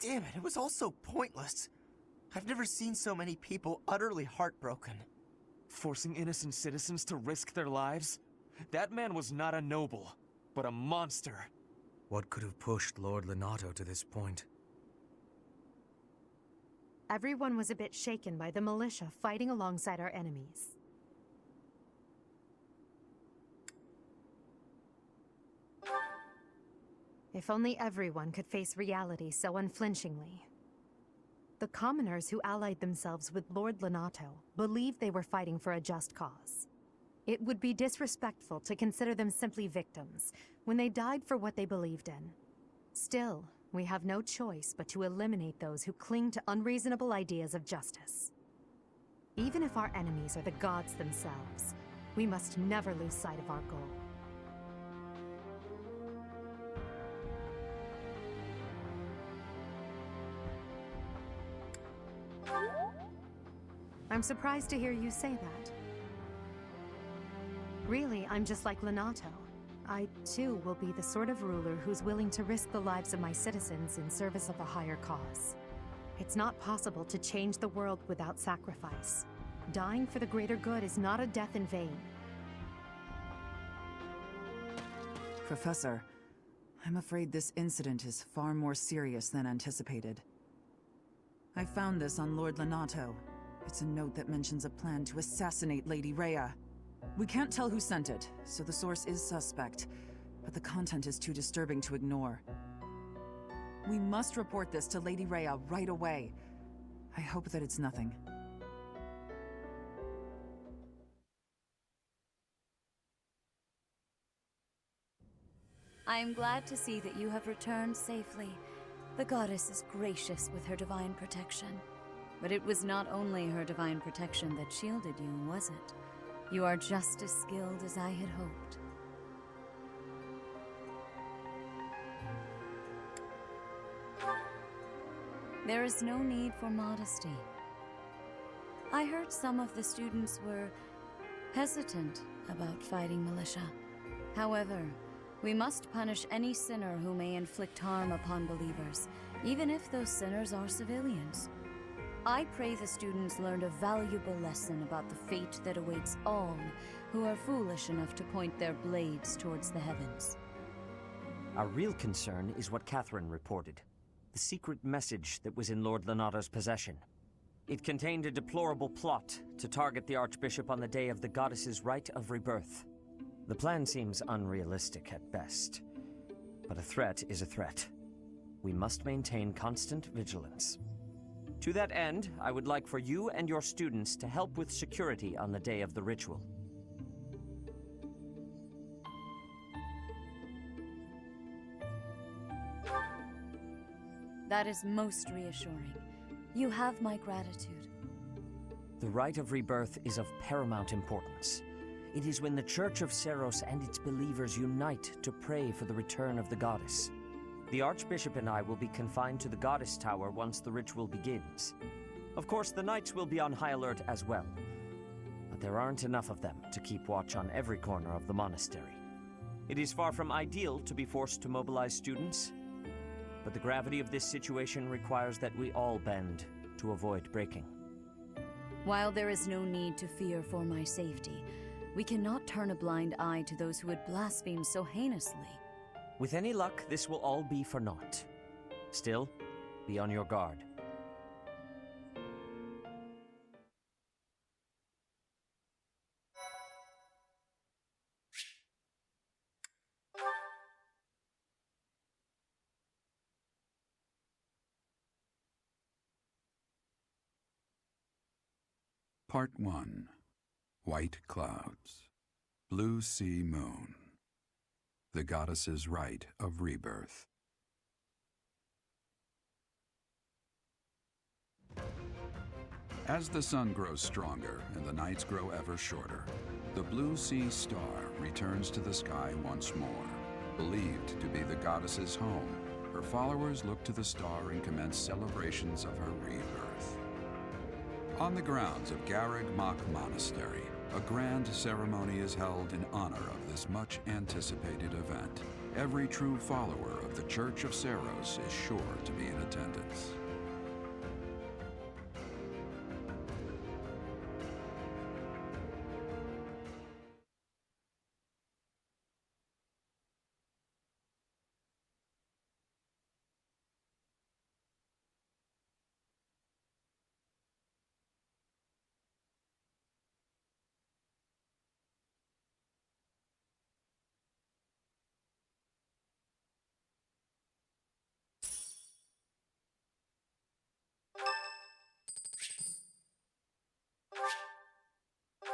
Damn it, it was all so pointless. I've never seen so many people utterly heartbroken. Forcing innocent citizens to risk their lives? That man was not a noble, but a monster. What could have pushed Lord Lenato to this point? Everyone was a bit shaken by the militia fighting alongside our enemies. If only everyone could face reality so unflinchingly. The commoners who allied themselves with Lord Lenato believed they were fighting for a just cause. It would be disrespectful to consider them simply victims when they died for what they believed in. Still, we have no choice but to eliminate those who cling to unreasonable ideas of justice. Even if our enemies are the gods themselves, we must never lose sight of our goal. I'm surprised to hear you say that. Really, I'm just like Lenato. I, too, will be the sort of ruler who's willing to risk the lives of my citizens in service of a higher cause. It's not possible to change the world without sacrifice. Dying for the greater good is not a death in vain. Professor, I'm afraid this incident is far more serious than anticipated. I found this on Lord Lenato. It's a note that mentions a plan to assassinate Lady Rhea. We can't tell who sent it, so the source is suspect, but the content is too disturbing to ignore. We must report this to Lady Rhea right away. I hope that it's nothing. I am glad to see that you have returned safely. The goddess is gracious with her divine protection. But it was not only her divine protection that shielded you, was it? You are just as skilled as I had hoped. There is no need for modesty. I heard some of the students were hesitant about fighting militia. However, we must punish any sinner who may inflict harm upon believers, even if those sinners are civilians. I pray the students learned a valuable lesson about the fate that awaits all who are foolish enough to point their blades towards the heavens. Our real concern is what Catherine reported. The secret message that was in Lord Lenato's possession. It contained a deplorable plot to target the Archbishop on the day of the goddess's rite of rebirth. The plan seems unrealistic at best, but a threat is a threat. We must maintain constant vigilance. To that end, I would like for you and your students to help with security on the day of the ritual. That is most reassuring. You have my gratitude. The rite of rebirth is of paramount importance. It is when the Church of Seros and its believers unite to pray for the return of the goddess. The Archbishop and I will be confined to the Goddess Tower once the ritual begins. Of course, the Knights will be on high alert as well, but there aren't enough of them to keep watch on every corner of the monastery. It is far from ideal to be forced to mobilize students, but the gravity of this situation requires that we all bend to avoid breaking. While there is no need to fear for my safety, we cannot turn a blind eye to those who would blaspheme so heinously. With any luck, this will all be for naught. Still, be on your guard. Part 1. White Clouds. Blue Sea Moon. The Goddess's Rite of Rebirth. As the sun grows stronger and the nights grow ever shorter, the Blue Sea Star returns to the sky once more. Believed to be the goddess's home, her followers look to the star and commence celebrations of her rebirth. On the grounds of Garreg Mach Monastery, A grand ceremony is held in honor of this much anticipated event. Every true follower of the Church of Seros is sure to be in attendance.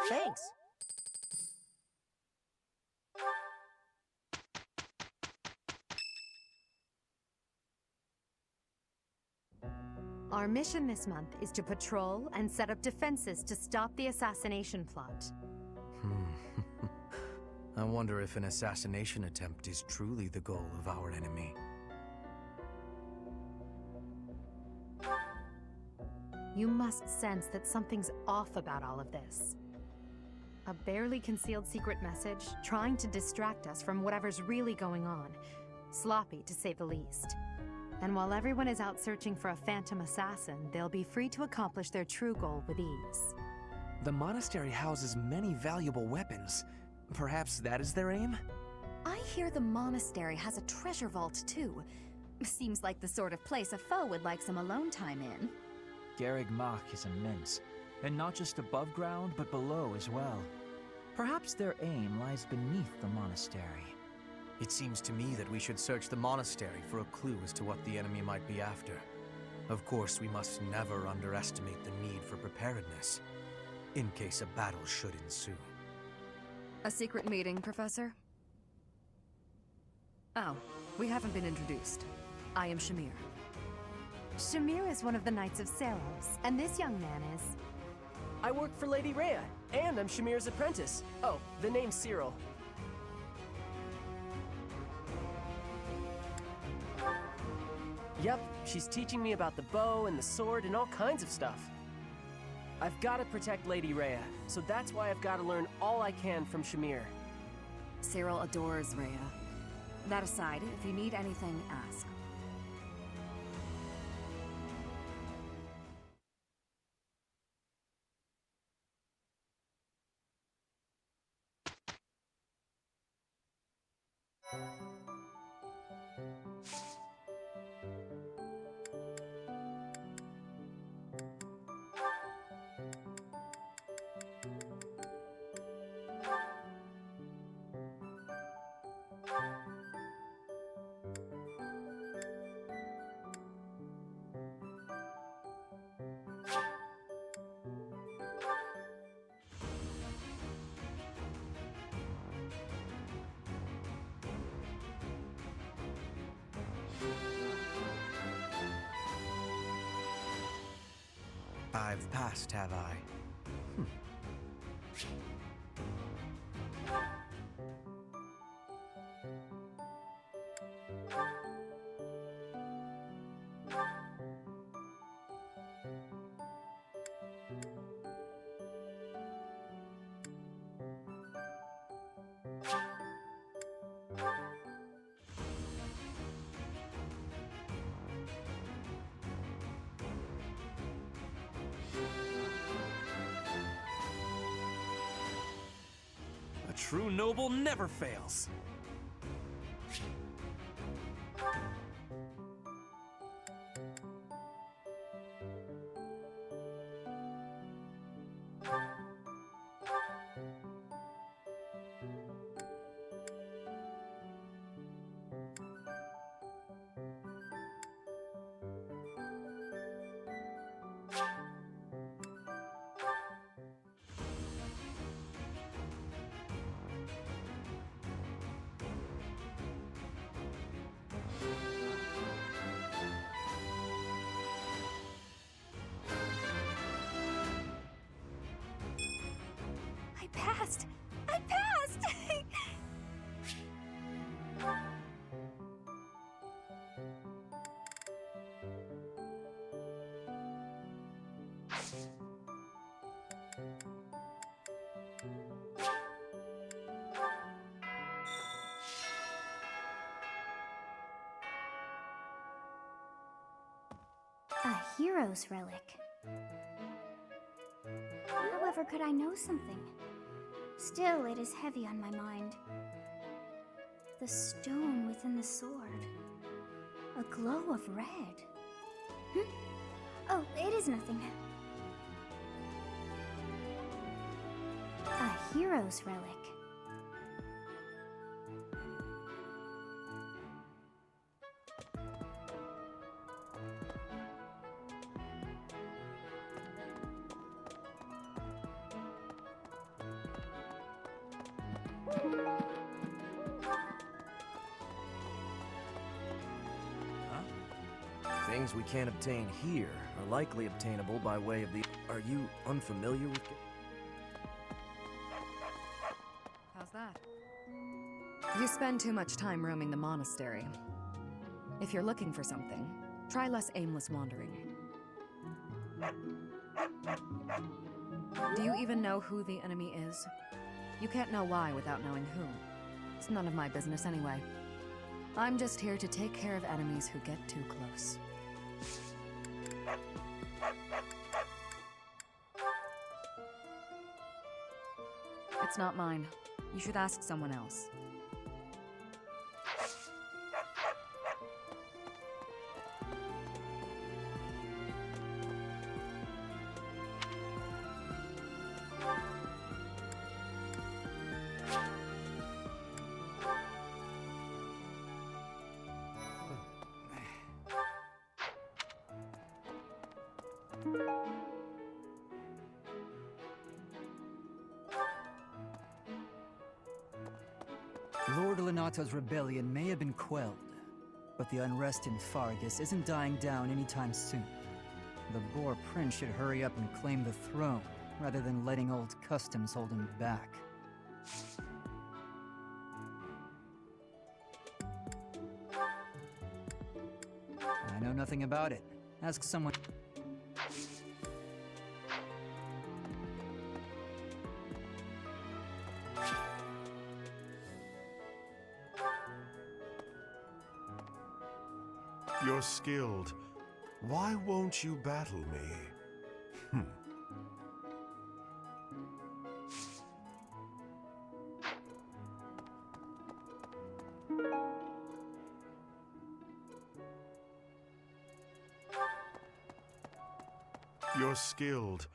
Thanks. Our mission this month is to patrol and set up defenses to stop the assassination plot. I wonder if an assassination attempt is truly the goal of our enemy. You must sense that something's off about all of this. A barely concealed secret message trying to distract us from whatever's really going on. Sloppy, to say the least. And while everyone is out searching for a phantom assassin, they'll be free to accomplish their true goal with ease. The monastery houses many valuable weapons. Perhaps that is their aim? I hear the monastery has a treasure vault, too. Seems like the sort of place a foe would like some alone time in. Garreg Mach is immense, and not just above ground, but below as well. Perhaps their aim lies beneath the monastery. It seems to me that we should search the monastery for a clue as to what the enemy might be after. Of course, we must never underestimate the need for preparedness, in case a battle should ensue. A secret meeting, Professor? Oh, we haven't been introduced. I am Shamir. Shamir is one of the Knights of Seros, and this young man is... I work for Lady Rhea, and I'm Shamir's apprentice. Oh, the name's Cyril. Yep, she's teaching me about the bow and the sword and all kinds of stuff. I've got to protect Lady Rhea, so that's why I've got to learn all I can from Shamir. Cyril adores Rhea. That aside, if you need anything, ask. I've passed, have I? A true noble never fails. I passed! I passed! A hero's relic. However, could I know something? Still, it is heavy on my mind. The stone within the sword. A glow of red. Oh, it is nothing. A hero's relic. Things we can't obtain here are likely obtainable by way of the... Are you unfamiliar with... How's that? You spend too much time roaming the monastery. If you're looking for something, try less aimless wandering. Do you even know who the enemy is? You can't know why without knowing who. It's none of my business anyway. I'm just here to take care of enemies who get too close. It's not mine. You should ask someone else. Lord Lenato's rebellion may have been quelled, but the unrest in Fargus isn't dying down anytime soon. The Boar Prince should hurry up and claim the throne, rather than letting old customs hold him back. I know nothing about it. Ask someone. You're skilled. Why won't you battle me? You're skilled.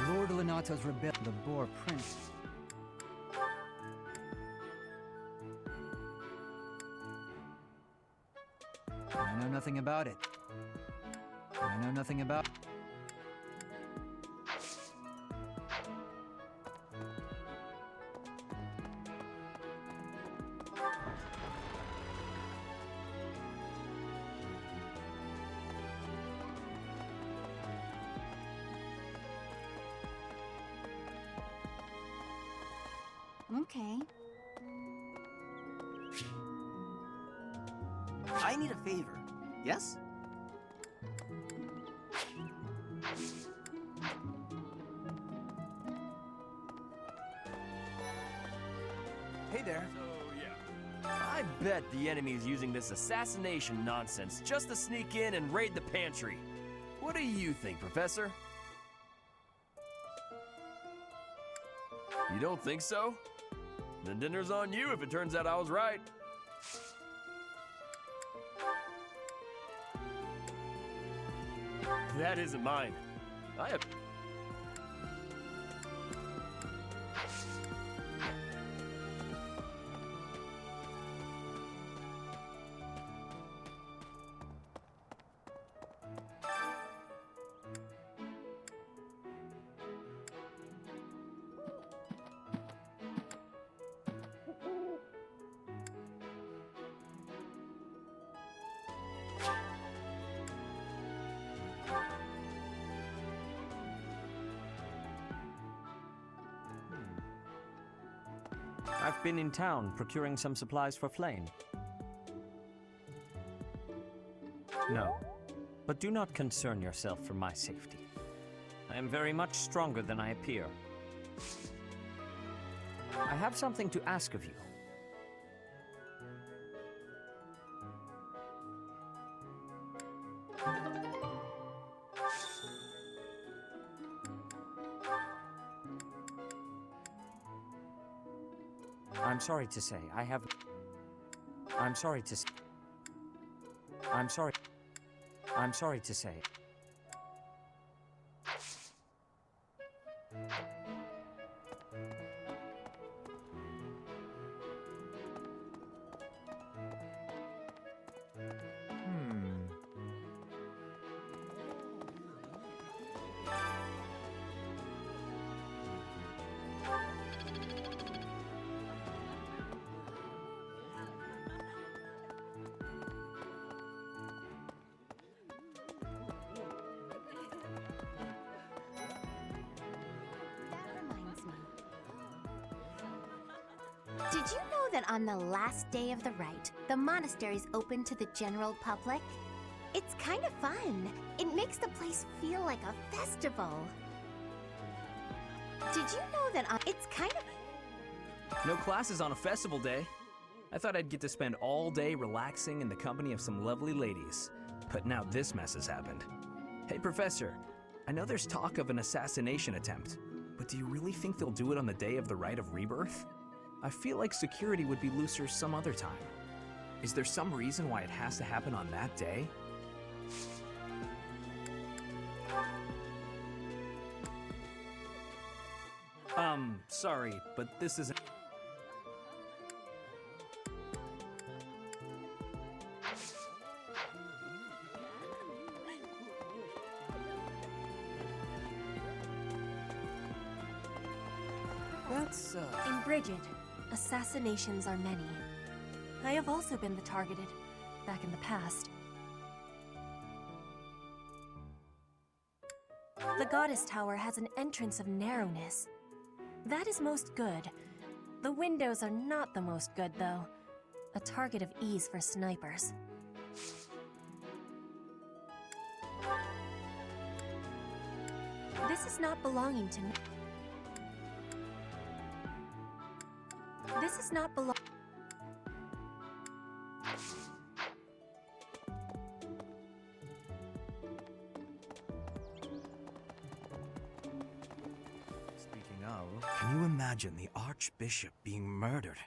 Lord Lenato's rebellion, the Boar Prince. I know nothing about it. I know nothing about... Okay. I need a favor. Yes? Hey there. So, yeah. I bet the enemy is using this assassination nonsense just to sneak in and raid the pantry. What do you think, Professor? You don't think so? Then dinner's on you if it turns out I was right. That isn't mine. I have... I've been in town procuring some supplies for Flame. No, but do not concern yourself for my safety. I am very much stronger than I appear. I have something to ask of you. I'm sorry to say, I'm sorry to say... I'm sorry to say... Did you know that on the last day of the rite, the monastery's open to the general public? It's kind of fun. It makes the place feel like a festival. Did you know that it's kind of... No classes on a festival day. I thought I'd get to spend all day relaxing in the company of some lovely ladies. But now this mess has happened. Hey, Professor, I know there's talk of an assassination attempt, but do you really think they'll do it on the day of the Rite of Rebirth? I feel like security would be looser some other time. Is there some reason why it has to happen on that day? Sorry, but this isn't... That's, In Brigid, assassinations are many. I have also been the targeted, back in the past. The Goddess Tower has an entrance of narrowness. That is most good. The windows are not the most good, though. A target of ease for snipers. This is not belonging to me. This is not belong. Speaking of, can you imagine the Archbishop being murdered?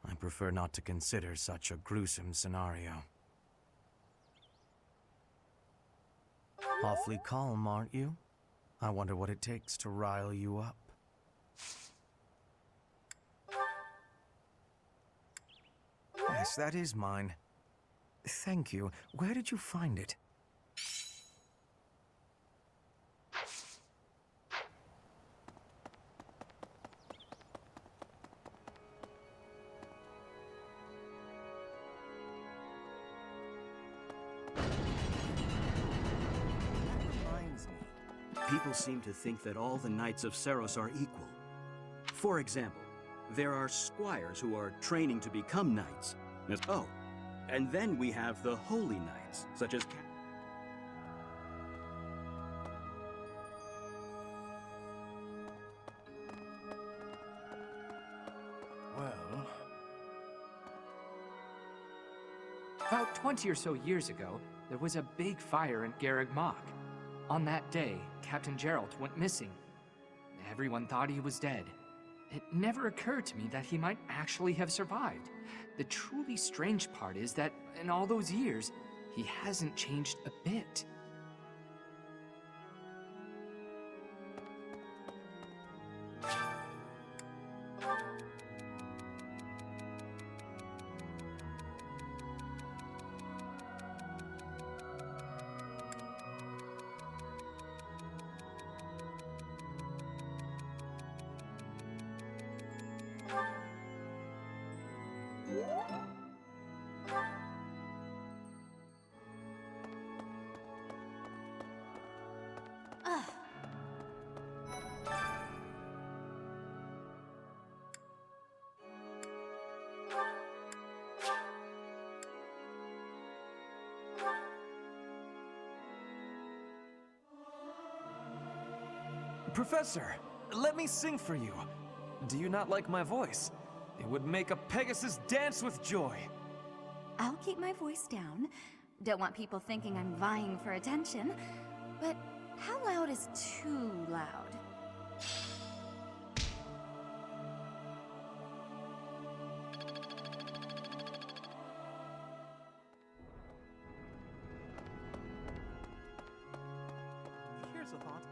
I prefer not to consider such a gruesome scenario. Awfully calm, aren't you? I wonder what it takes to rile you up. Yes, that is mine. Thank you. Where did you find it? People seem to think that all the knights of Seros are equal. For example, there are squires who are training to become knights. Oh, and then we have the holy knights, such as... Well... About 20 or so years ago, there was a big fire in Garreg Mach. On that day, Captain Geralt went missing. Everyone thought he was dead. It never occurred to me that he might actually have survived. The truly strange part is that in all those years, he hasn't changed a bit. Professor, let me sing for you. Do you not like my voice? It would make a Pegasus dance with joy. I'll keep my voice down. Don't want people thinking I'm vying for attention. But how loud is too loud? Here's a thought.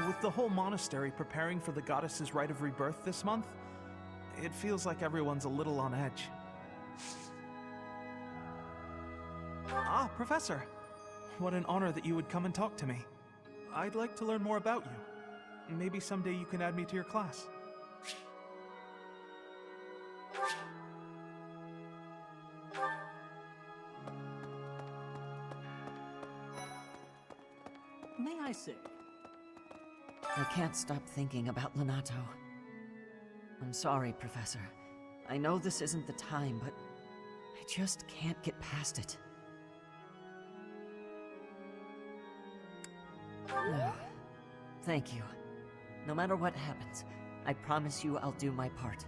With the whole monastery preparing for the goddess's rite of rebirth this month, it feels like everyone's a little on edge. Ah, Professor! What an honor that you would come and talk to me. I'd like to learn more about you. Maybe someday you can add me to your class. May I say? I can't stop thinking about Lonato. I'm sorry, Professor. I know this isn't the time, but I just can't get past it. Thank you. No matter what happens, I promise you I'll do my part.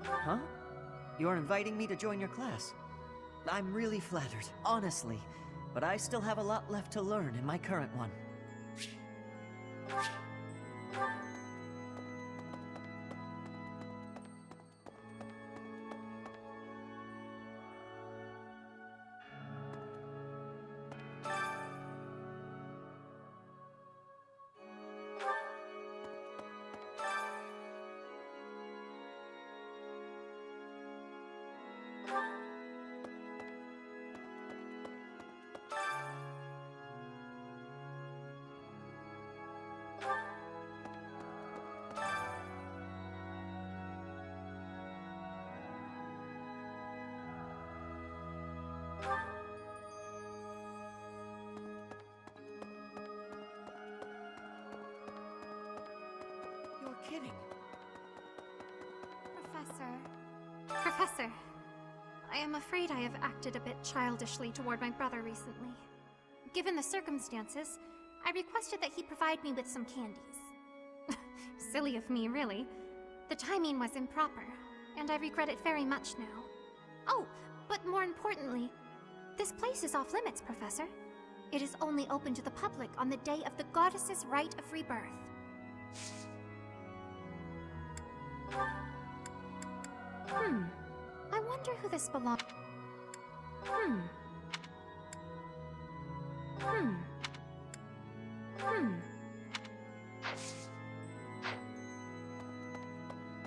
Huh? You're inviting me to join your class? I'm really flattered, honestly. But I still have a lot left to learn in my current one. You're kidding. Professor, I am afraid I have acted a bit childishly toward my brother recently. Given the circumstances, I requested that he provide me with some candies. Silly of me, really. The timing was improper, and I regret it very much now. Oh, but more importantly, this place is off limits, Professor. It is only open to the public on the day of the goddess's rite of rebirth. I wonder who this belongs.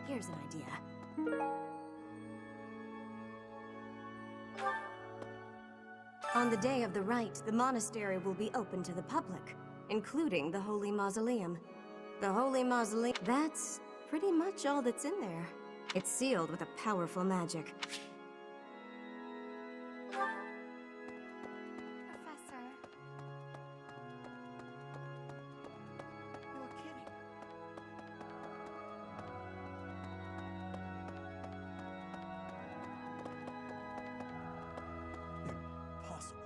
Here's an idea. On the day of the rite, the monastery will be open to the public, including the Holy Mausoleum. The Holy Mausoleum, that's pretty much all that's in there. It's sealed with a powerful magic. Professor. You're kidding. Impossible.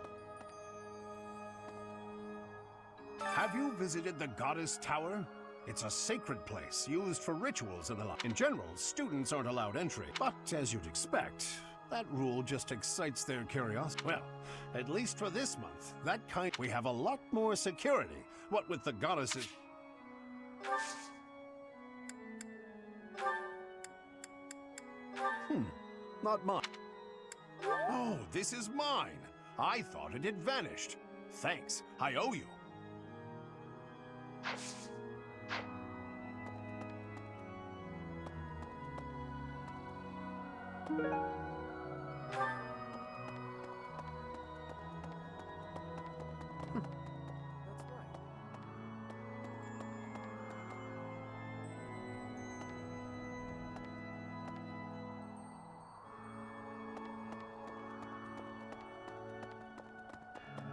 Have you visited the Goddess Tower? It's a sacred place used for rituals and the like. In general, students aren't allowed entry, but as you'd expect, that rule just excites their curiosity. Well, at least for this month, we have a lot more security. What with the goddesses... Not mine. Oh, this is mine. I thought it had vanished. Thanks, I owe you.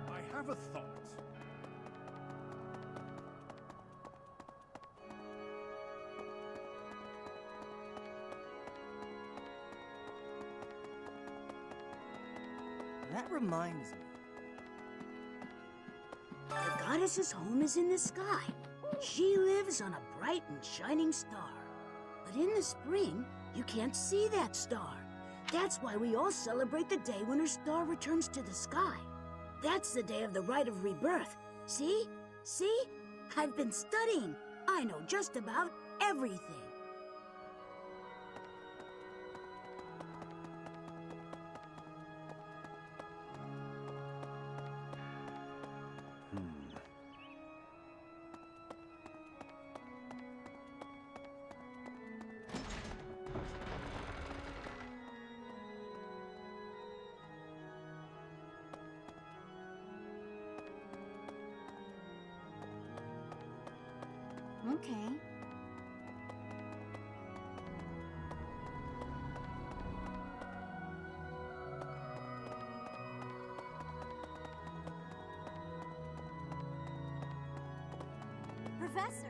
I have a thought. That reminds me. The goddess's home is in the sky. She lives on a bright and shining star. But in the spring, you can't see that star. That's why we all celebrate the day when her star returns to the sky. That's the day of the rite of rebirth. See? See? I've been studying. I know just about everything. Okay. Professor!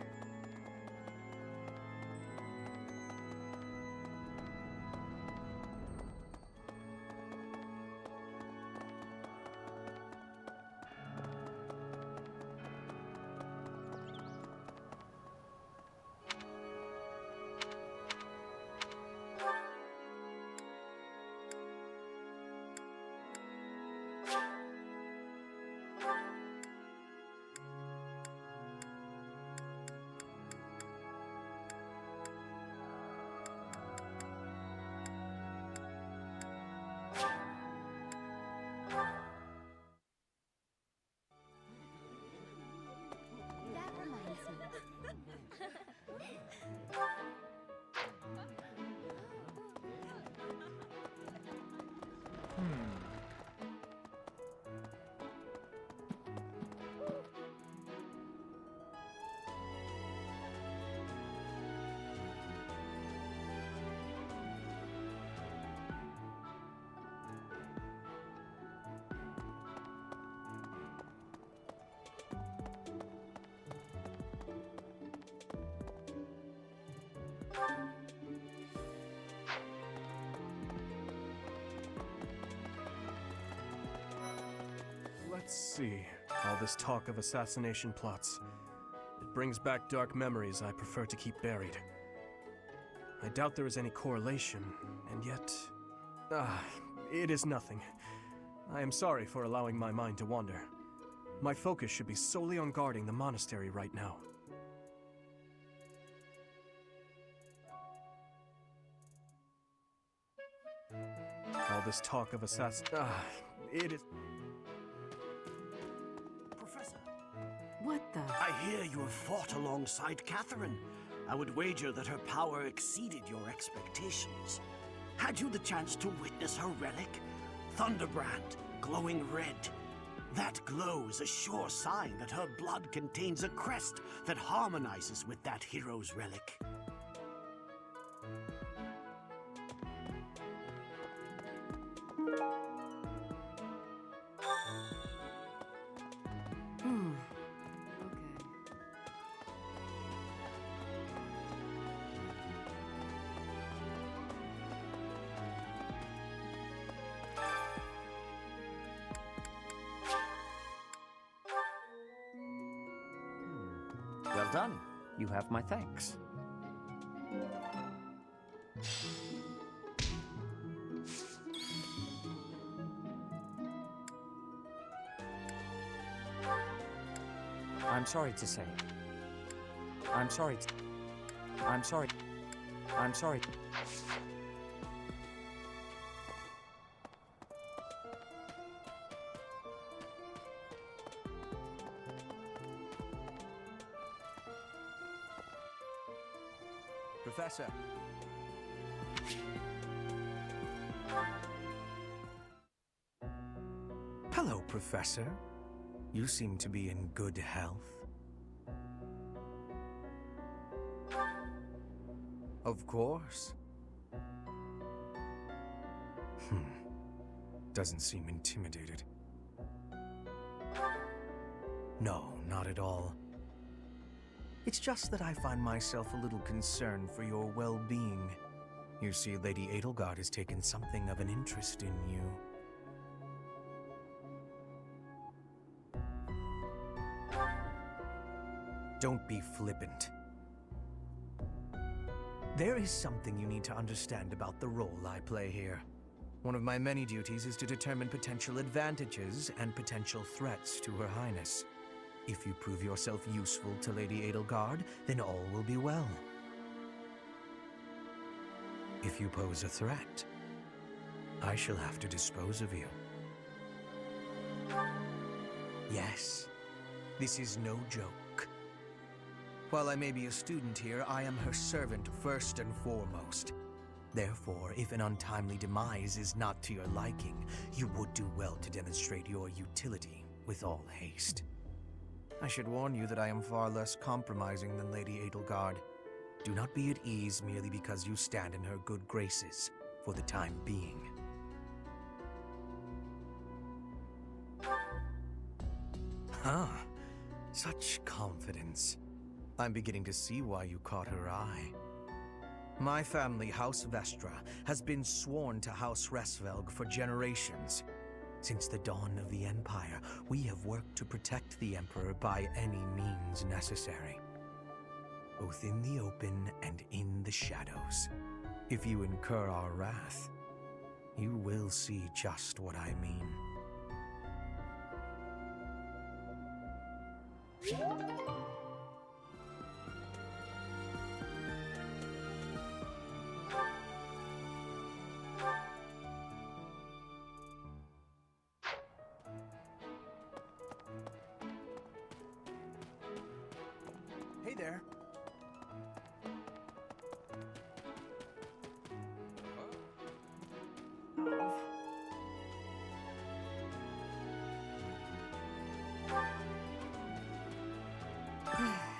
That reminds me. Let's see. All this talk of assassination plots. It brings back dark memories I prefer to keep buried. I doubt there is any correlation, and yet... it is nothing. I am sorry for allowing my mind to wander. My focus should be solely on guarding the monastery right now. All this talk of it is... Professor. What the? I hear you have fought alongside Catherine. I would wager that her power exceeded your expectations. Had you the chance to witness her relic? Thunderbrand, glowing red. That glow is a sure sign that her blood contains a crest that harmonizes with that hero's relic. Well done. You have my thanks. I'm sorry to say. I'm sorry. I'm sorry. I'm sorry. Professor. Hello, Professor. You seem to be in good health. Of course. Doesn't seem intimidated. No, not at all. It's just that I find myself a little concerned for your well-being. You see, Lady Edelgard has taken something of an interest in you. Don't be flippant. There is something you need to understand about the role I play here. One of my many duties is to determine potential advantages and potential threats to Her Highness. If you prove yourself useful to Lady Edelgard, then all will be well. If you pose a threat, I shall have to dispose of you. Yes, this is no joke. While I may be a student here, I am her servant first and foremost. Therefore, if an untimely demise is not to your liking, you would do well to demonstrate your utility with all haste. I should warn you that I am far less compromising than Lady Edelgard. Do not be at ease merely because you stand in her good graces for the time being. Huh. Such confidence. I'm beginning to see why you caught her eye. My family, House Vestra, has been sworn to House Resvelg for generations. Since the dawn of the Empire, we have worked to protect the Emperor by any means necessary. Both in the open and in the shadows. If you incur our wrath, you will see just what I mean. Hey there.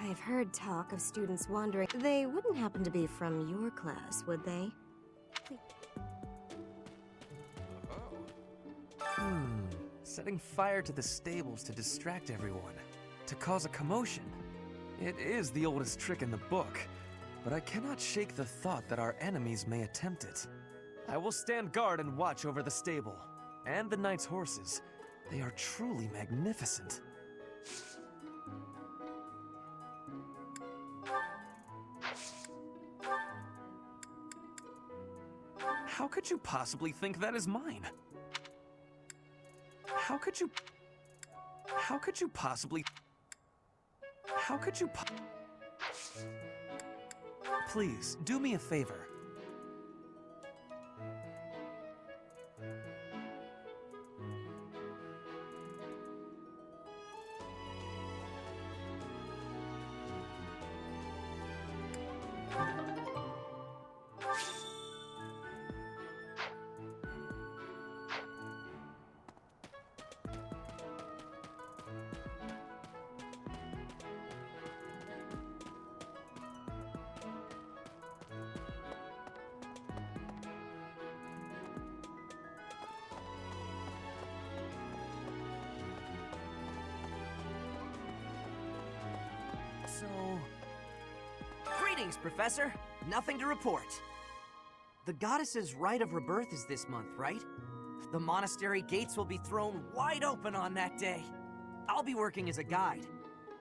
I've heard talk of students wandering. They wouldn't happen to be from your class, would they? Setting fire to the stables to distract everyone, to cause a commotion. It is the oldest trick in the book, but I cannot shake the thought that our enemies may attempt it. I will stand guard and watch over the stable, and the knight's horses. They are truly magnificent. How could you possibly think that is mine? How could you possibly... Please, do me a favor. So... Greetings, Professor. Nothing to report. The goddess's rite of rebirth is this month, right? The monastery gates will be thrown wide open on that day. I'll be working as a guide.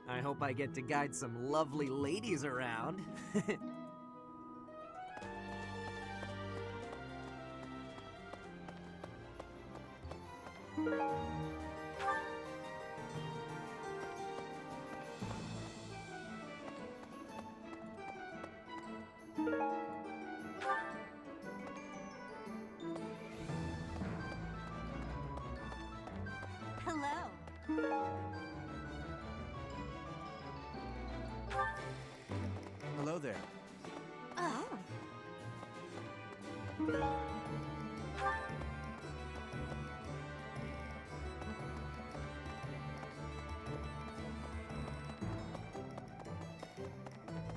I hope I get to guide some lovely ladies around. Hello. Hello there. Oh.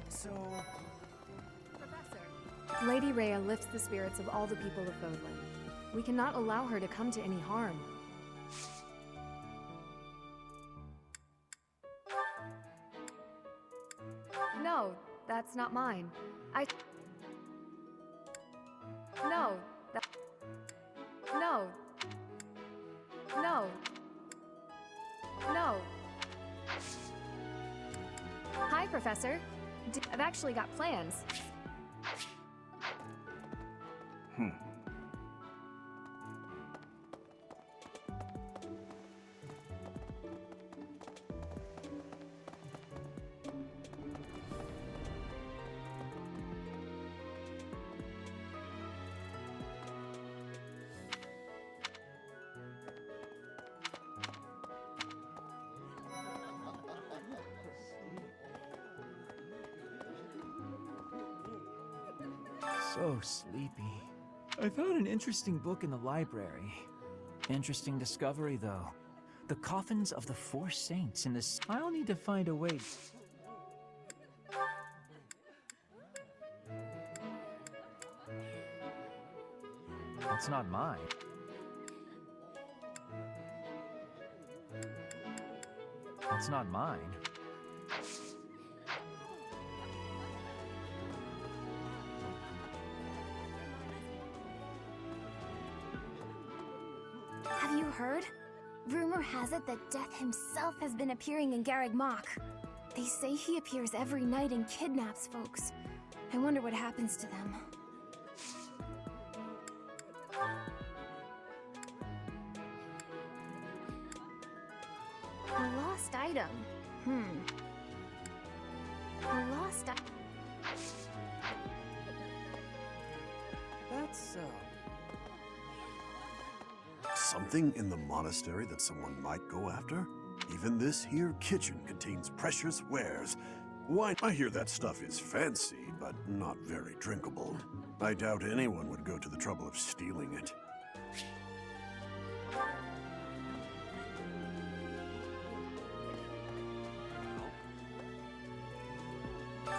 So... Professor. Lady Rhea lifts the spirits of all the people of Fodlan. We cannot allow her to come to any harm. No, that's not mine. No, No. No. Hi Professor. I've actually got plans. So sleepy. I found an interesting book in the library. Interesting discovery, though. The coffins of the 4 saints in this. I'll need to find a way. It's not mine. It's not mine. Have you heard? Rumor has it that Death himself has been appearing in Garreg Mach. They say he appears every night and kidnaps folks. I wonder what happens to them. A lost item. A lost item. That's so. Something in the monastery that someone might go after? Even this here kitchen contains precious wares. Why, I hear that stuff is fancy, but not very drinkable. I doubt anyone would go to the trouble of stealing it.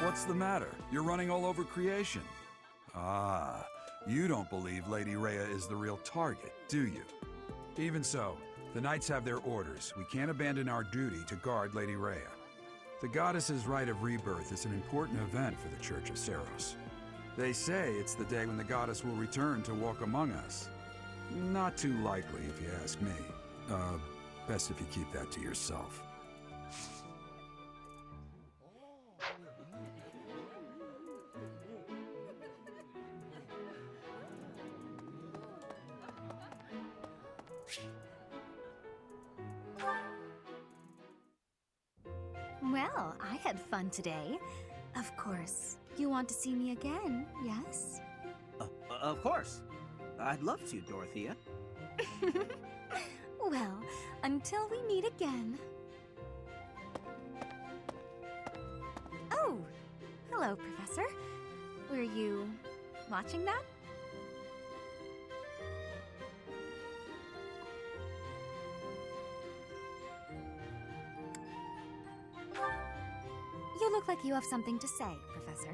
What's the matter? You're running all over creation. Ah, you don't believe Lady Rhea is the real target, do you? Even so, the Knights have their orders. We can't abandon our duty to guard Lady Rhea. The Goddess's Rite of Rebirth is an important event for the Church of Seros. They say it's the day when the Goddess will return to walk among us. Not too likely, if you ask me. Best if you keep that to yourself. Well, I had fun today. Of course, you want to see me again, yes? Of course. I'd love to, Dorothea. Well, until we meet again. Oh, hello, Professor. Were you watching that? You look like you have something to say, Professor.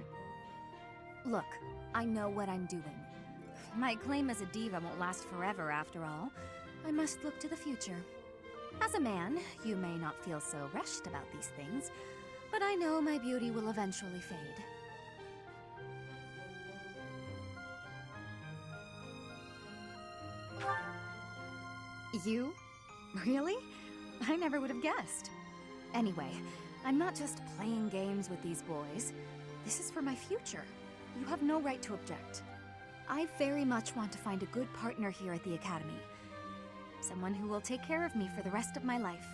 Look, I know what I'm doing. My claim as a diva won't last forever, after all. I must look to the future. As a man, you may not feel so rushed about these things, but I know my beauty will eventually fade. You? Really? I never would have guessed. Anyway, I'm not just playing games with these boys. This is for my future. You have no right to object. I very much want to find a good partner here at the Academy. Someone who will take care of me for the rest of my life.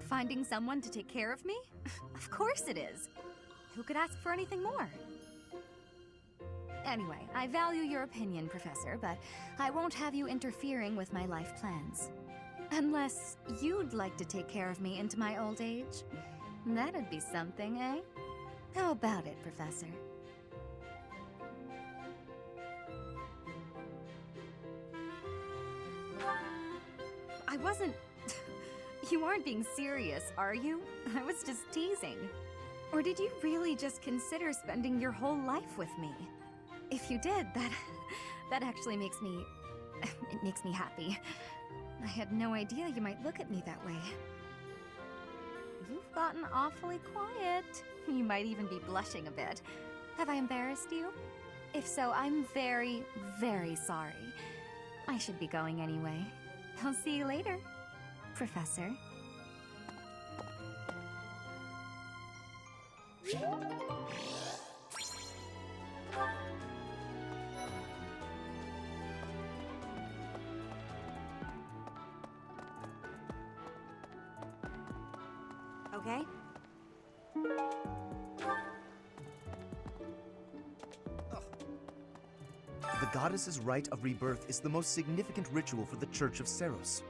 Finding someone to take care of me? Of course it is. Who could ask for anything more? Anyway, I value your opinion, Professor, but I won't have you interfering with my life plans. Unless you'd like to take care of me into my old age. That'd be something, eh? How about it, Professor? I wasn't... You aren't being serious, are you? I was just teasing. Or did you really just consider spending your whole life with me? If you did, that actually makes me... It makes me happy. I had no idea you might look at me that way. You've gotten awfully quiet. You might even be blushing a bit. Have I embarrassed you? If so, I'm very, very sorry. I should be going anyway. I'll see you later. Professor. Okay? The goddess's rite of rebirth is the most significant ritual for the Church of Seros.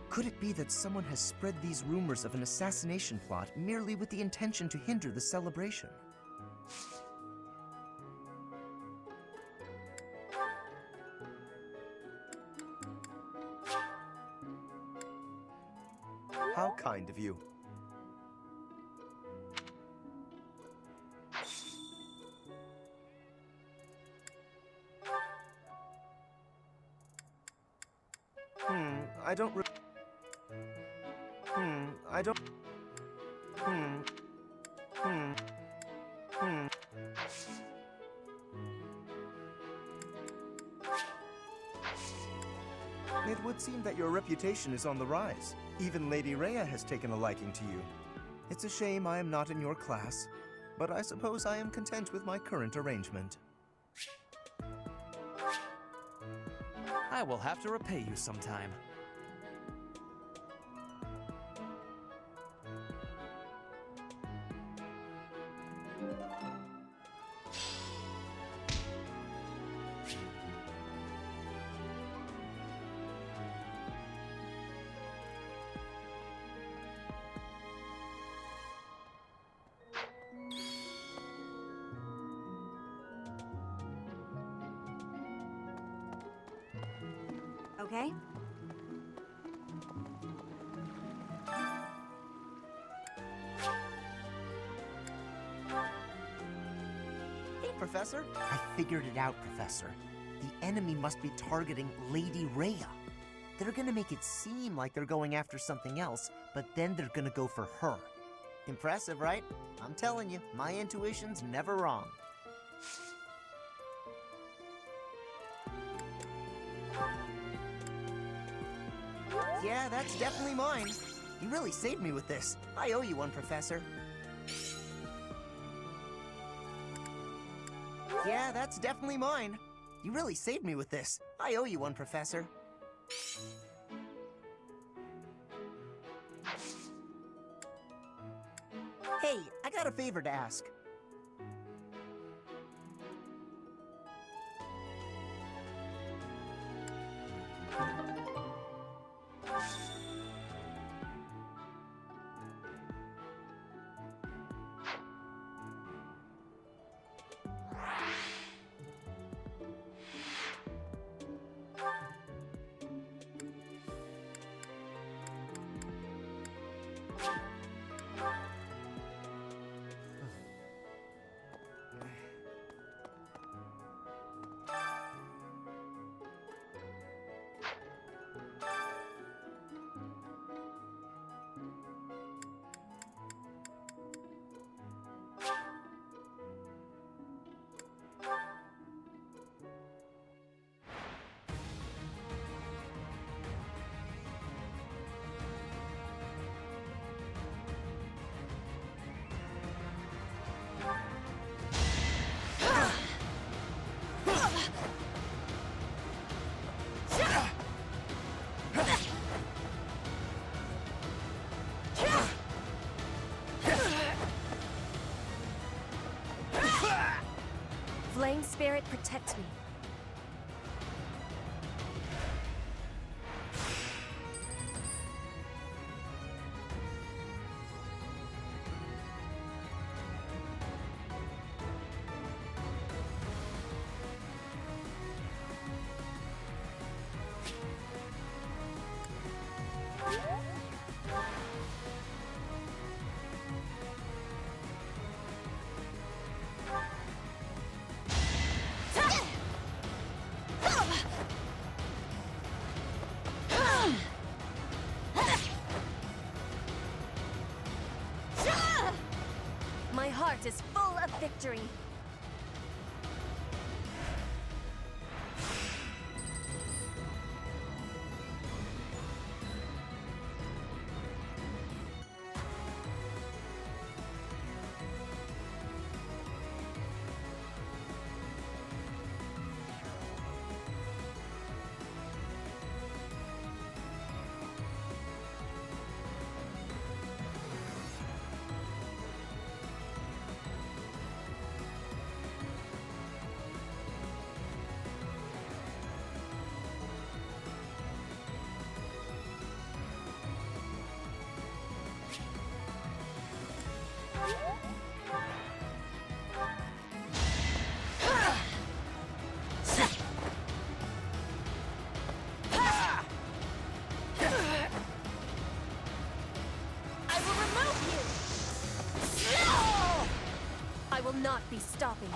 Could it be that someone has spread these rumors of an assassination plot merely with the intention to hinder the celebration? How kind of you. I don't I don't... It would seem that your reputation is on the rise. Even Lady Rhea has taken a liking to you. It's a shame I am not in your class, but I suppose I am content with my current arrangement. I will have to repay you sometime. Okay? Hey, Professor. I figured it out, Professor. The enemy must be targeting Lady Rhea. They're gonna make it seem like they're going after something else, but then they're gonna go for her. Impressive, right? I'm telling you, my intuition's never wrong. Yeah, that's definitely mine. You really saved me with this. I owe you one, Professor. Yeah, that's definitely mine. You really saved me with this. I owe you one, Professor. Hey, I got a favor to ask. Flame Spirit, protect me. My heart is full of victory. not be stopping.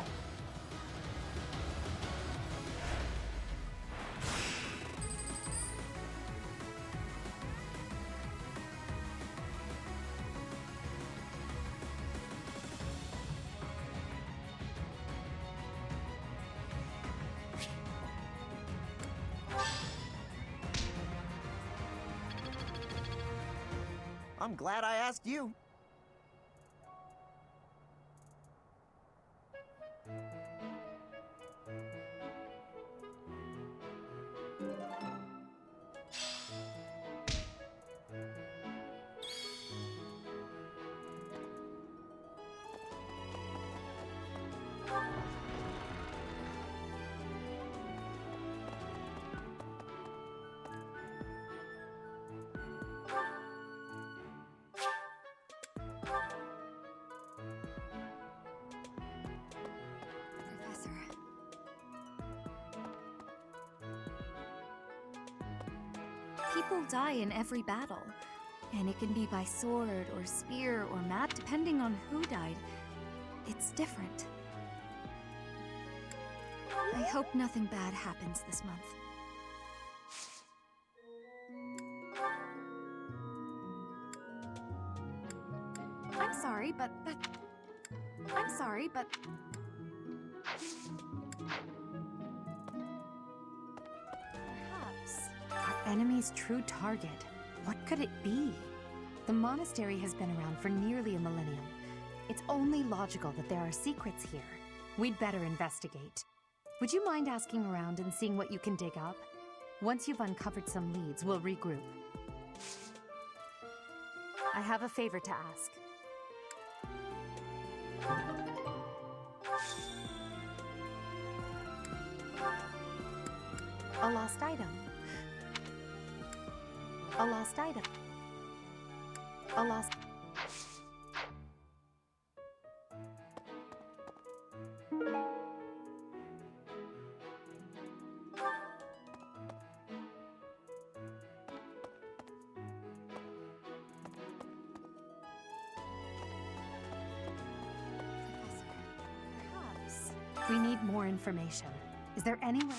I'm glad I asked you. People die in every battle, and it can be by sword or spear or mat, depending on who died. It's different. I hope nothing bad happens this month. I'm sorry, but our enemy's true target. What could it be? The monastery has been around for nearly a millennium. It's only logical that there are secrets here. We'd better investigate. Would you mind asking around and seeing what you can dig up? Once you've uncovered some leads, we'll regroup. I have a favor to ask. A lost item. A lost item. A lost... Perhaps we need more information. Is there any way...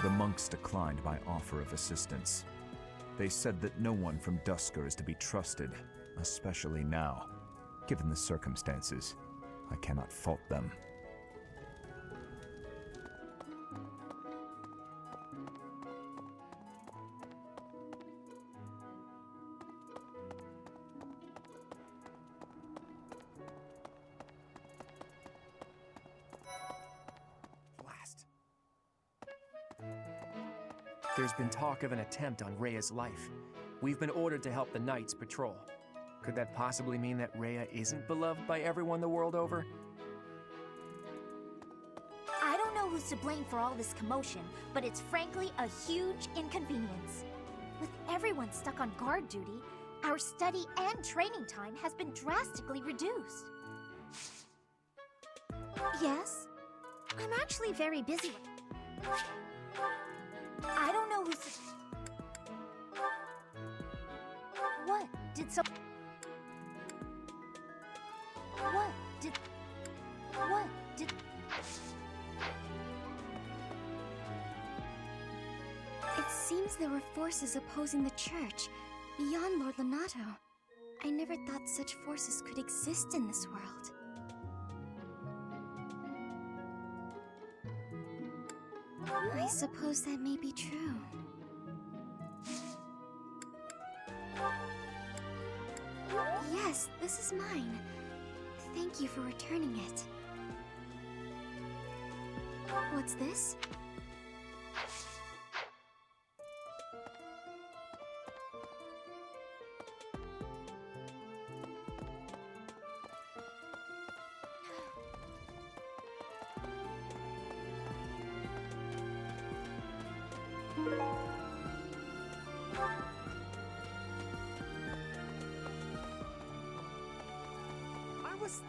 The monks declined my offer of assistance. They said that no one from Dusker is to be trusted, especially now. Given the circumstances, I cannot fault them. There's been talk of an attempt on Rhea's life. We've been ordered to help the Knights patrol. Could that possibly mean that Rhea isn't beloved by everyone the world over? I don't know who's to blame for all this commotion, but it's frankly a huge inconvenience. With everyone stuck on guard duty, our study and training time has been drastically reduced. Yes? I'm actually very busy with... I don't know who's... What? Did some... What? Did... What? Did... It seems there were forces opposing the church, beyond Lord Lonato. I never thought such forces could exist in this world. I suppose that may be true. Yes, this is mine. Thank you for returning it. What's this?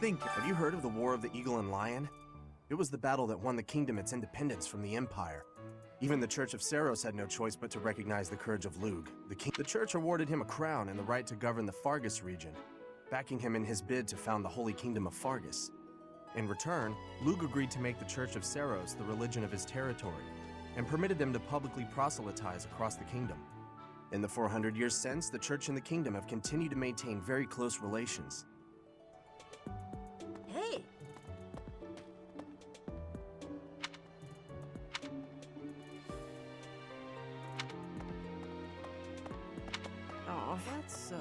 Have you heard of the War of the Eagle and Lion? It was the battle that won the kingdom its independence from the Empire. Even the Church of Seros had no choice but to recognize the courage of Lug. The Church awarded him a crown and the right to govern the Fargus region, backing him in his bid to found the Holy Kingdom of Fargus. In return, Lug agreed to make the Church of Seros the religion of his territory, and permitted them to publicly proselytize across the kingdom. In the 400 years since, the Church and the kingdom have continued to maintain very close relations. Hey! Oh, that's so.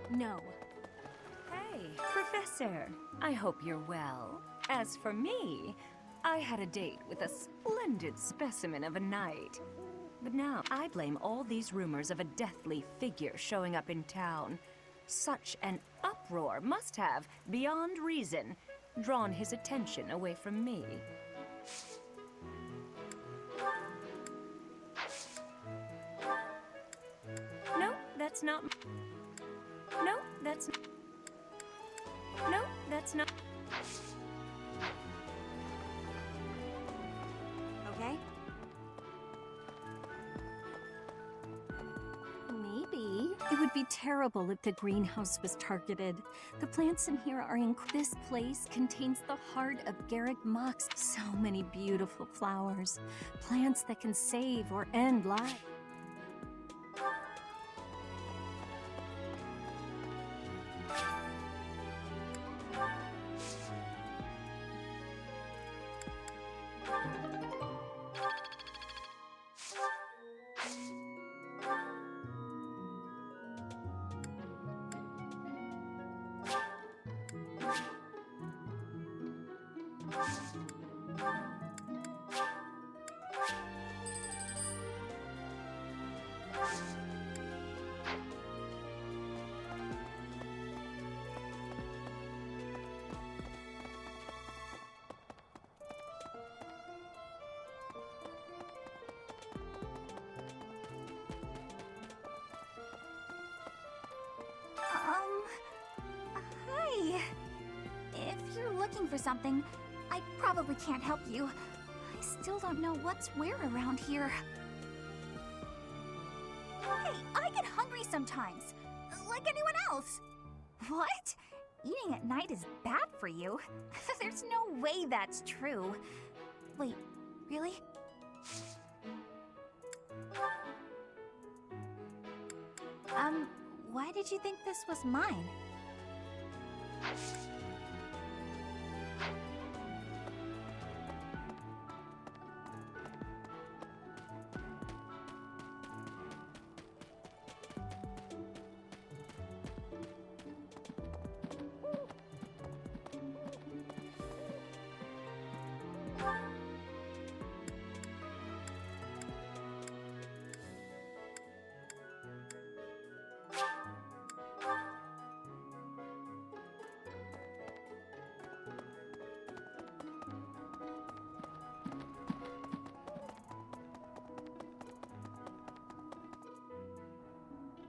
No. Hey, Professor. I hope you're well. As for me, I had a date with a splendid specimen of a knight. But now, I blame all these rumors of a deathly figure showing up in town. Such an uproar must have, beyond reason, drawn his attention away from me. No, that's not... No, that's... No, that's not... Okay? Maybe. It would be terrible if the greenhouse was targeted. The plants in here are This place contains the heart of Garreg Mach's. So many beautiful flowers. Plants that can save or end life. Hi. If you're looking for something, I probably can't help you. I still don't know what's where around here. Hey, I get hungry sometimes, like anyone else. What? Eating at night is bad for you? There's no way that's true. Wait, really? Why did you think this was mine?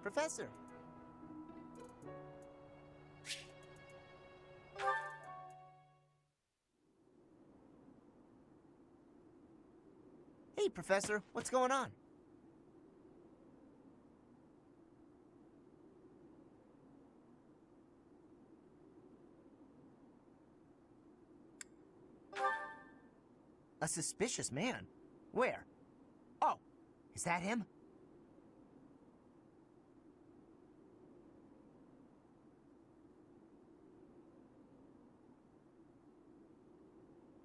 Professor! Hey, Professor, what's going on? A suspicious man? Where? Oh, is that him?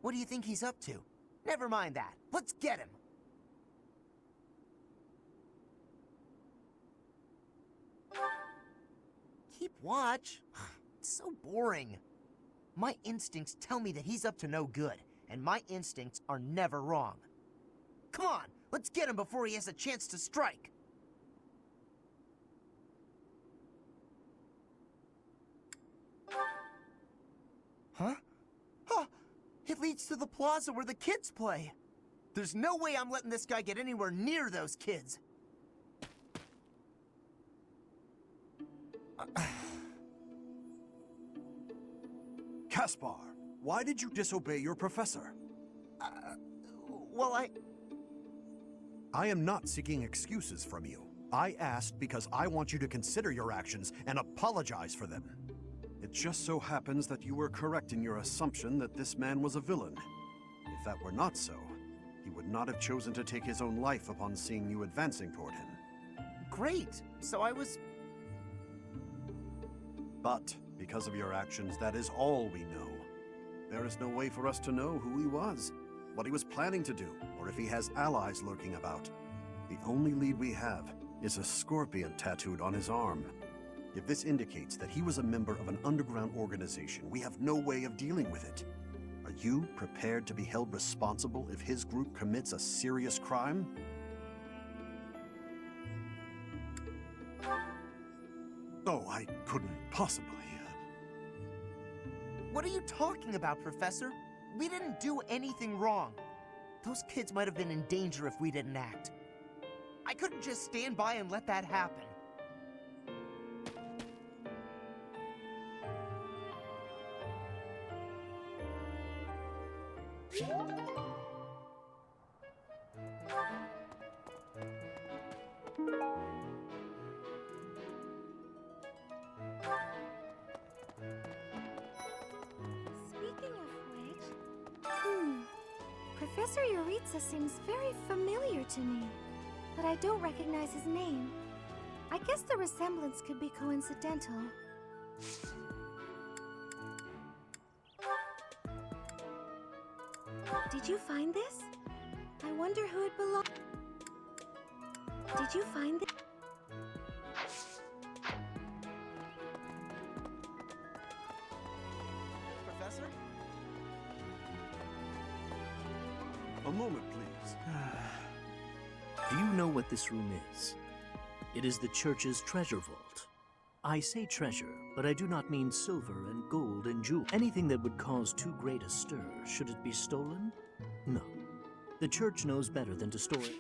What do you think he's up to? Never mind that. Let's get him! Keep watch? It's so boring. My instincts tell me that he's up to no good, and my instincts are never wrong. Come on, let's get him before he has a chance to strike! Huh? Huh! It leads to the plaza where the kids play. There's no way I'm letting this guy get anywhere near those kids. Caspar, why did you disobey your professor? Well, I am not seeking excuses from you. I asked because I want you to consider your actions and apologize for them. It just so happens that you were correct in your assumption that this man was a villain. If that were not so, he would not have chosen to take his own life upon seeing you advancing toward him. Great! So I was... But, because of your actions, that is all we know. There is no way for us to know who he was, what he was planning to do, or if he has allies lurking about. The only lead we have is a scorpion tattooed on his arm. If this indicates that he was a member of an underground organization, we have no way of dealing with it. Are you prepared to be held responsible if his group commits a serious crime? Oh, I couldn't possibly. What are you talking about, Professor? We didn't do anything wrong. Those kids might have been in danger if we didn't act. I couldn't just stand by and let that happen. Speaking of which... Professor Yuritsa seems very familiar to me, but I don't recognize his name. I guess the resemblance could be coincidental. Did you find this? I wonder who it belonged. Did you find this? Professor? A moment, please. Do you know what this room is? It is the church's treasure vault. I say treasure, but I do not mean silver and gold and jewels. Anything that would cause too great a stir, should it be stolen? No. The church knows better than to store it.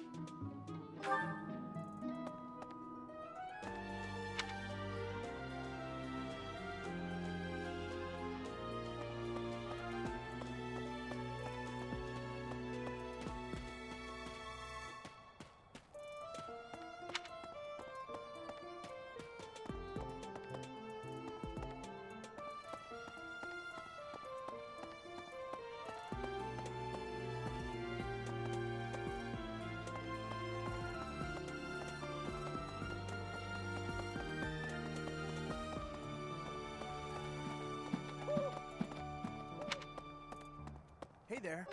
Hey there.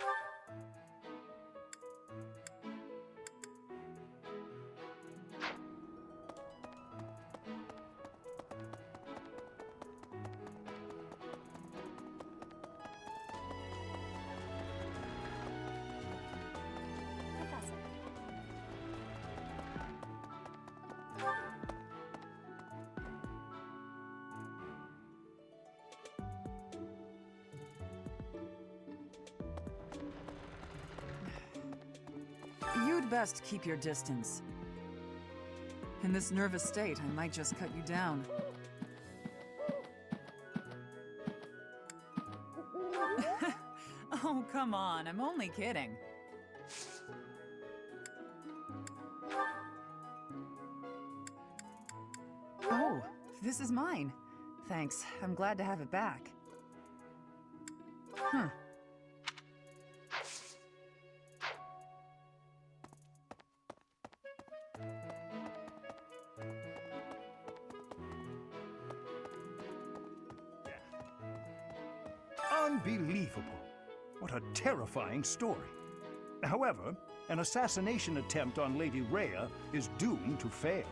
You'd best keep your distance. In this nervous state, I might just cut you down. Oh, come on, I'm only kidding. Oh, this is mine. Thanks, I'm glad to have it back. Huh. Unbelievable. What a terrifying story. However, an assassination attempt on Lady Rhea is doomed to fail.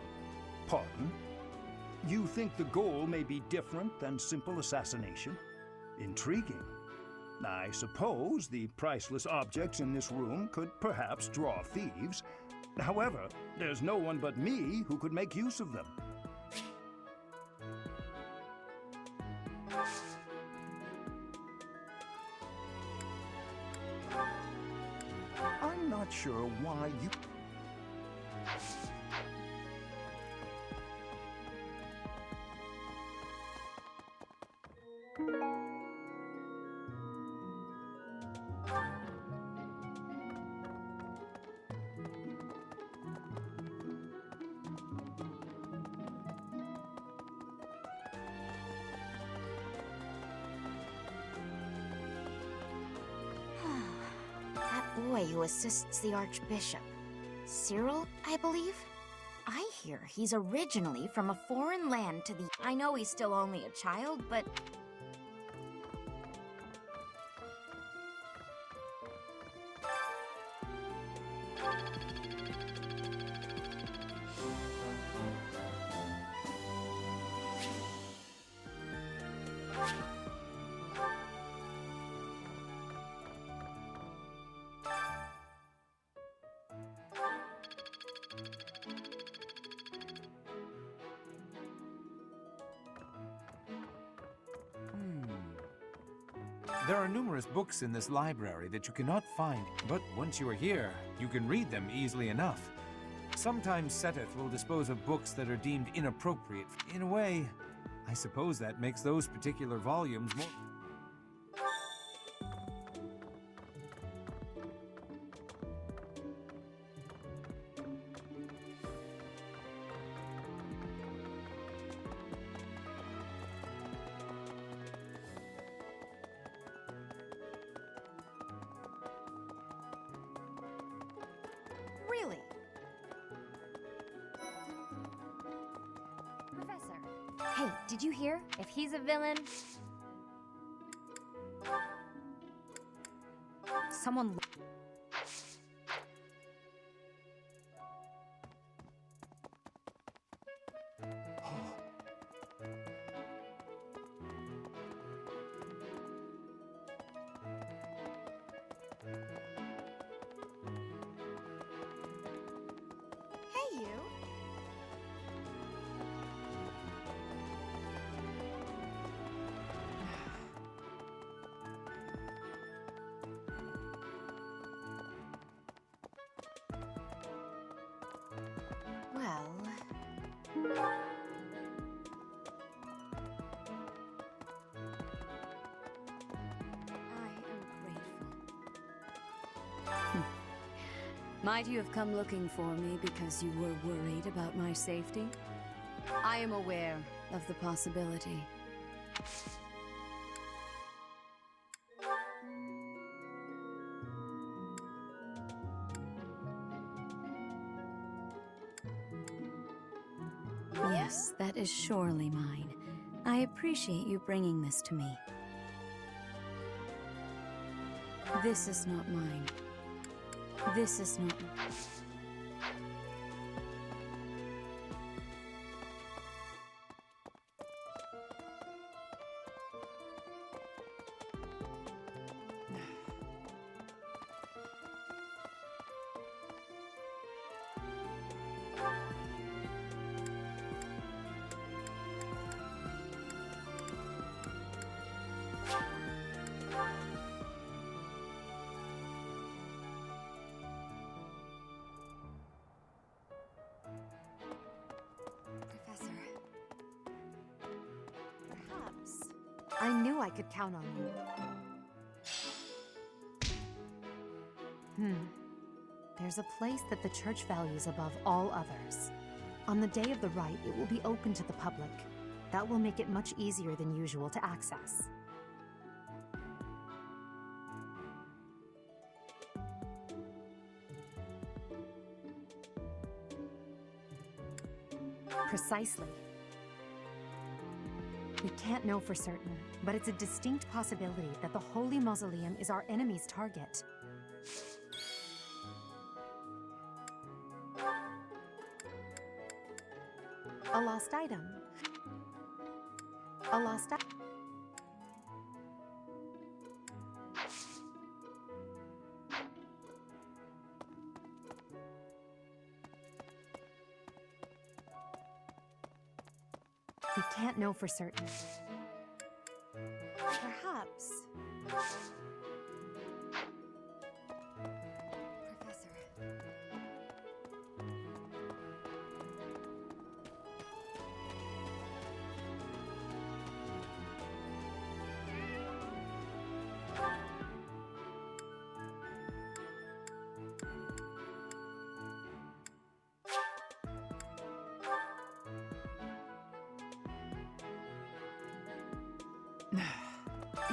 Pardon? You think the goal may be different than simple assassination? Intriguing. I suppose the priceless objects in this room could perhaps draw thieves. However, there's no one but me who could make use of them. I'm not sure why you... boy who assists the Archbishop. Cyril, I believe? I hear he's originally from a foreign land to the... I know he's still only a child, but... There are numerous books in this library that you cannot find, but once you are here, you can read them easily enough. Sometimes Seteth will dispose of books that are deemed inappropriate. In a way, I suppose that makes those particular volumes more... Really? Professor. Hey, did you hear? If he's a villain... Someone... Hey, you! Well... Might you have come looking for me because you were worried about my safety? I am aware of the possibility. Yes, that is surely mine. I appreciate you bringing this to me. This is not mine. This is not... Professor. Perhaps. I knew I could count on you. There's a place that the Church values above all others. On the day of the rite, it will be open to the public. That will make it much easier than usual to access. Precisely. We can't know for certain, but it's a distinct possibility that the Holy Mausoleum is our enemy's target. A lost item. A lost item. We can't know for certain. Perhaps. Professor.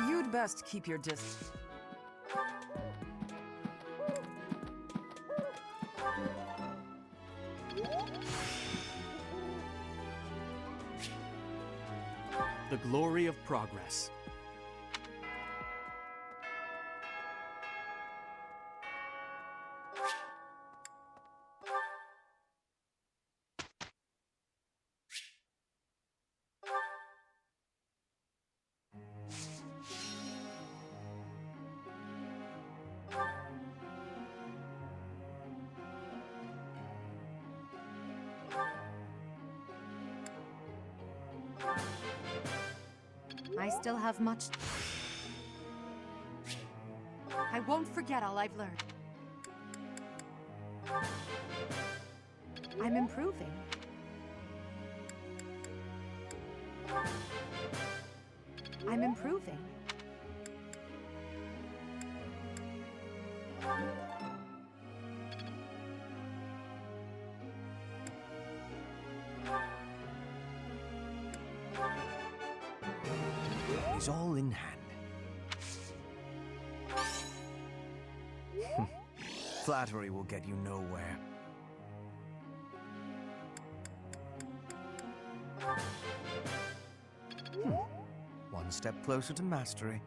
You'd best keep your distance. The glory of progress. I still have much... I won't forget all I've learned. I'm improving. I'm improving. It's all in hand. Flattery will get you nowhere. One step closer to mastery.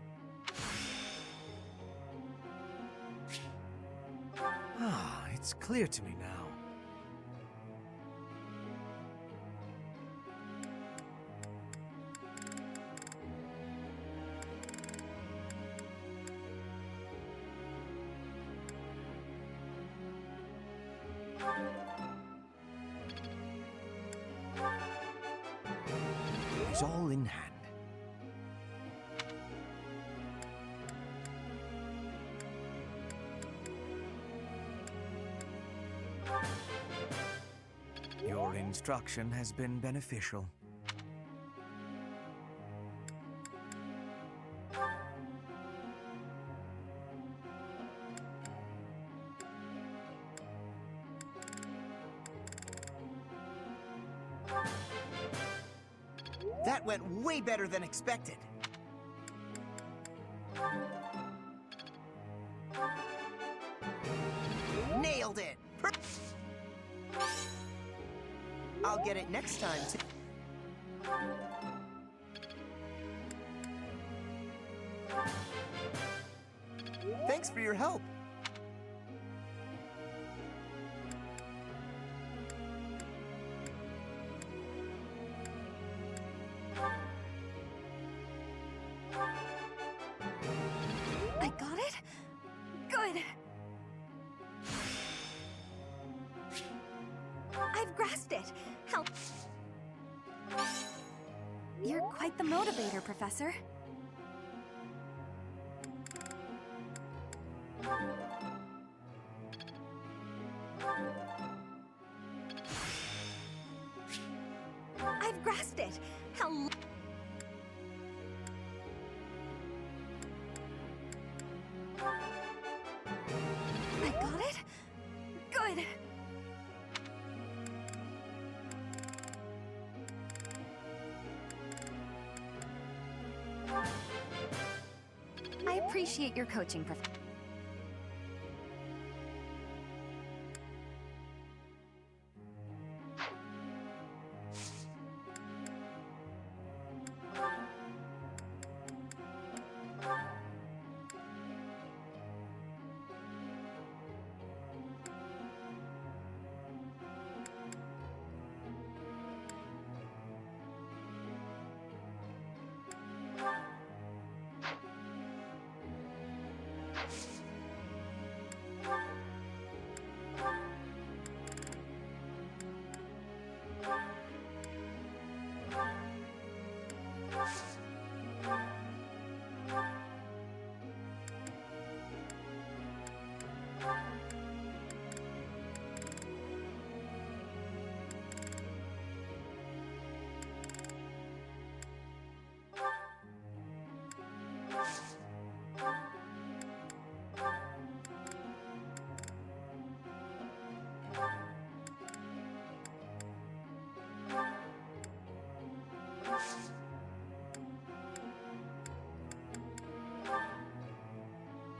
Ah, it's clear to me now. It's all in hand. Your instruction has been beneficial. That went way better than expected. Nailed it! I'll get it next time, too. Thanks for your help. I got it? Good. I've grasped it. Help. You're quite the motivator, Professor. I've grasped it. How... I got it? Good. I appreciate your coaching, Professor.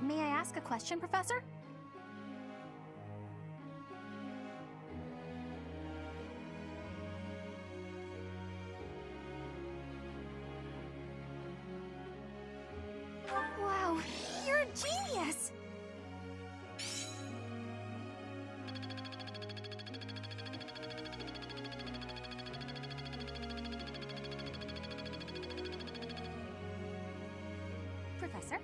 May I ask a question, Professor? genius! Professor?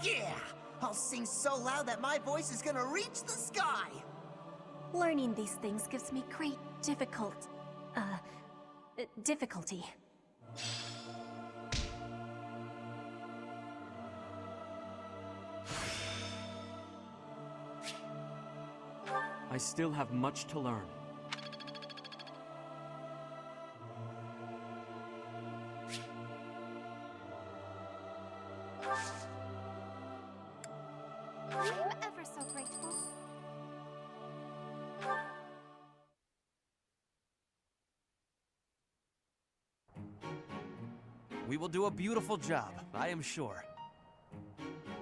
Yeah! I'll sing so loud that my voice is gonna reach the sky! Learning these things gives me great difficulty. I still have much to learn. I'm ever so grateful. We will do a beautiful job, I am sure.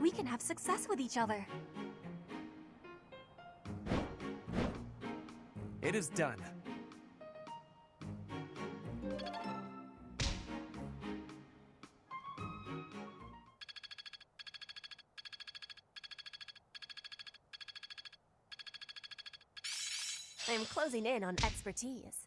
We can have success with each other. It is done. I am closing in on expertise.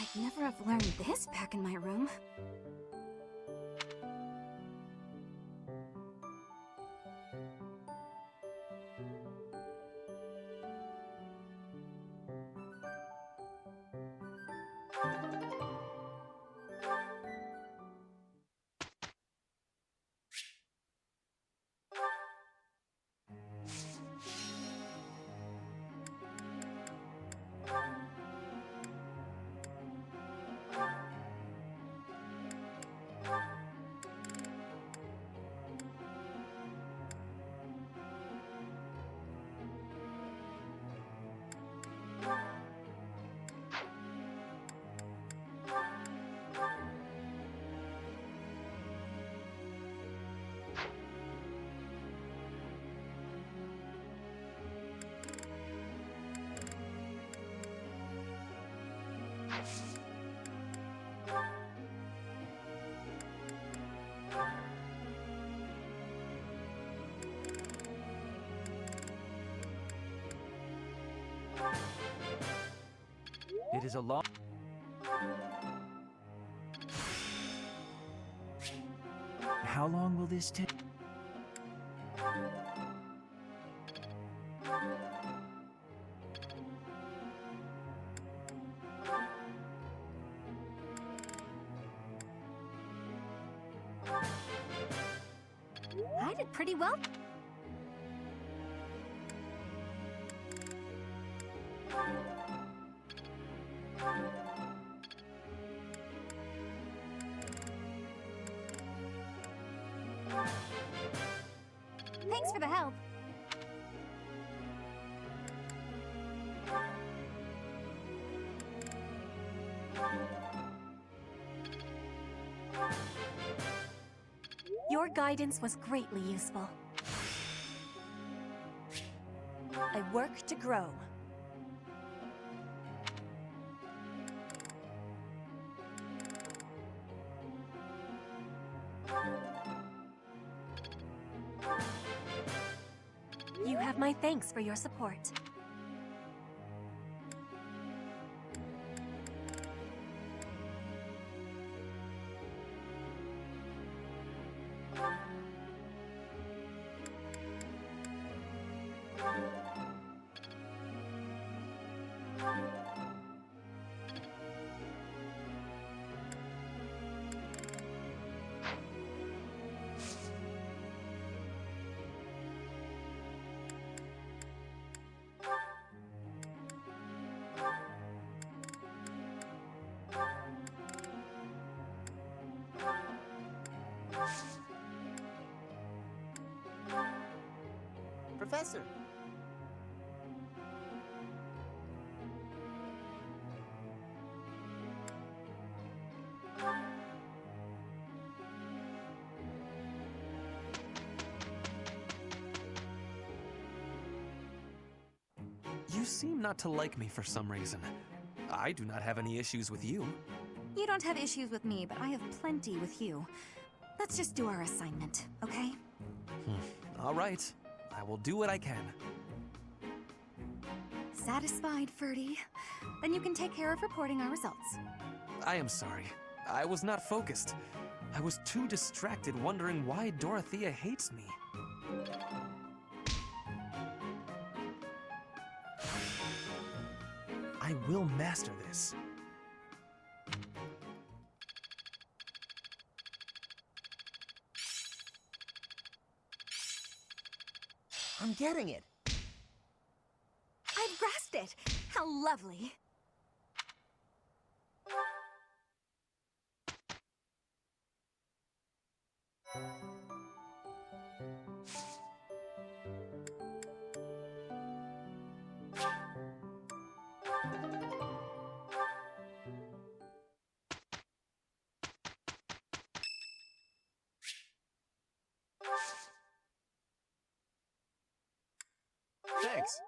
I'd never have learned this back in my room. It is a long... How long will this take? I did pretty well. Thanks for the help. Your guidance was greatly useful. I work to grow. You have my thanks for your support. Professor! You seem not to like me for some reason. I do not have any issues with you. You don't have issues with me, but I have plenty with you. Let's just do our assignment, okay? All right. I will do what I can. Satisfied, Ferdy? Then you can take care of reporting our results. I am sorry. I was not focused. I was too distracted wondering why Dorothea hates me. I will master this. I'm getting it. I've grasped it! How lovely! Thanks.